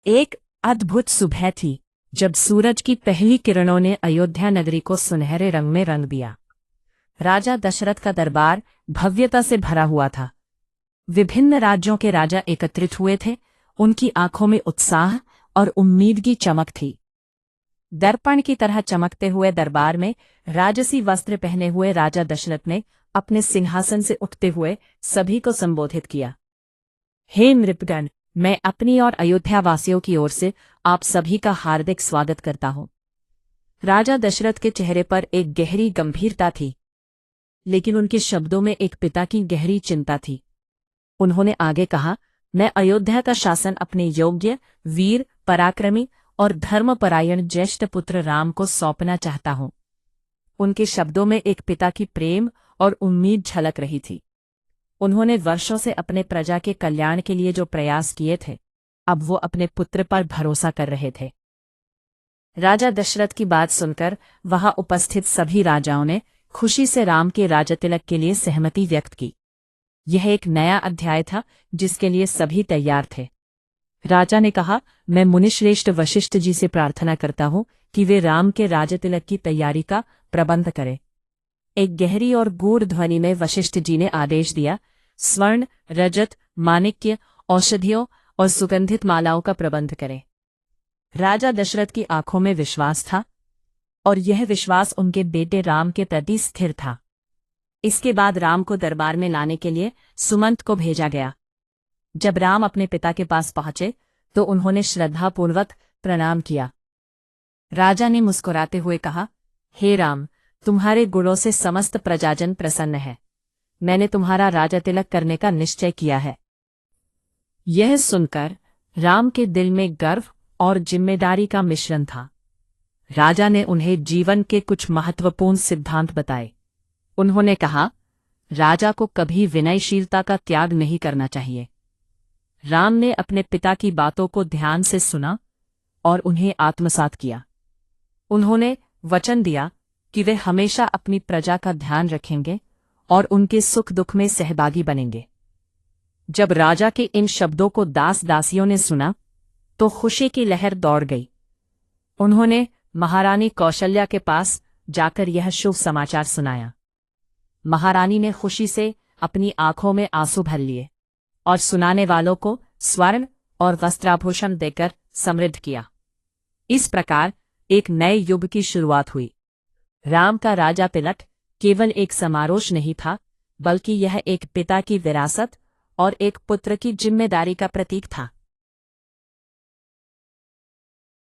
एक अद्भुत सुबह थी जब सूरज की पहली किरणों ने अयोध्या नगरी को सुनहरे रंग में रंग दिया। राजा दशरथ का दरबार भव्यता से भरा हुआ था। विभिन्न राज्यों के राजा एकत्रित हुए थे। उनकी आंखों में उत्साह और उम्मीद की चमक थी। दर्पण की तरह चमकते हुए दरबार में राजसी वस्त्र पहने हुए राजा दशरथ ने अपने सिंहासन से उठते हुए सभी को संबोधित किया। हे नृपगण, मैं अपनी और अयोध्या वासियों की ओर से आप सभी का हार्दिक स्वागत करता हूं। राजा दशरथ के चेहरे पर एक गहरी गंभीरता थी, लेकिन उनके शब्दों में एक पिता की गहरी चिंता थी। उन्होंने आगे कहा, मैं अयोध्या का शासन अपने योग्य, वीर, पराक्रमी और धर्मपरायण ज्येष्ठ पुत्र राम को सौंपना चाहता हूं। उनके शब्दों में एक पिता की प्रेम और उम्मीद झलक रही थी। उन्होंने वर्षों से अपने प्रजा के कल्याण के लिए जो प्रयास किए थे, अब वो अपने पुत्र पर भरोसा कर रहे थे। राजा दशरथ की बात सुनकर वहां उपस्थित सभी राजाओं ने खुशी से राम के राजतिलक के लिए सहमति व्यक्त की। यह एक नया अध्याय था जिसके लिए सभी तैयार थे। राजा ने कहा, मैं मुनिश्रेष्ठ वशिष्ठ जी से प्रार्थना करता हूं कि वे राम के राजतिलक की तैयारी का प्रबंध करें। एक गहरी और गूढ़ ध्वनि में वशिष्ठ जी ने आदेश दिया, स्वर्ण, रजत, माणिक्य, औषधियों और सुगंधित मालाओं का प्रबंध करें। राजा दशरथ की आंखों में विश्वास था, और यह विश्वास उनके बेटे राम के प्रति स्थिर था। इसके बाद राम को दरबार में लाने के लिए सुमंत को भेजा गया। जब राम अपने पिता के पास पहुंचे तो उन्होंने श्रद्धापूर्वक प्रणाम किया। राजा ने मुस्कुराते हुए कहा, हे राम, तुम्हारे गुणों से समस्त प्रजाजन प्रसन्न है। मैंने तुम्हारा राजतिलक करने का निश्चय किया है। यह सुनकर राम के दिल में गर्व और जिम्मेदारी का मिश्रण था। राजा ने उन्हें जीवन के कुछ महत्वपूर्ण सिद्धांत बताए। उन्होंने कहा, राजा को कभी विनयशीलता का त्याग नहीं करना चाहिए। राम ने अपने पिता की बातों को ध्यान से सुना और उन्हें आत्मसात किया। उन्होंने वचन दिया कि वे हमेशा अपनी प्रजा का ध्यान रखेंगे और उनके सुख दुख में सहभागी बनेंगे। जब राजा के इन शब्दों को दास दासियों ने सुना तो खुशी की लहर दौड़ गई। उन्होंने महारानी कौशल्या के पास जाकर यह शुभ समाचार सुनाया। महारानी ने खुशी से अपनी आंखों में आंसू भर लिए और सुनाने वालों को स्वर्ण और वस्त्राभूषण देकर समृद्ध किया। इस प्रकार एक नए युग की शुरुआत हुई। राम का राजा तिलक केवल एक समारोह नहीं था, बल्कि यह एक पिता की विरासत और एक पुत्र की जिम्मेदारी का प्रतीक था।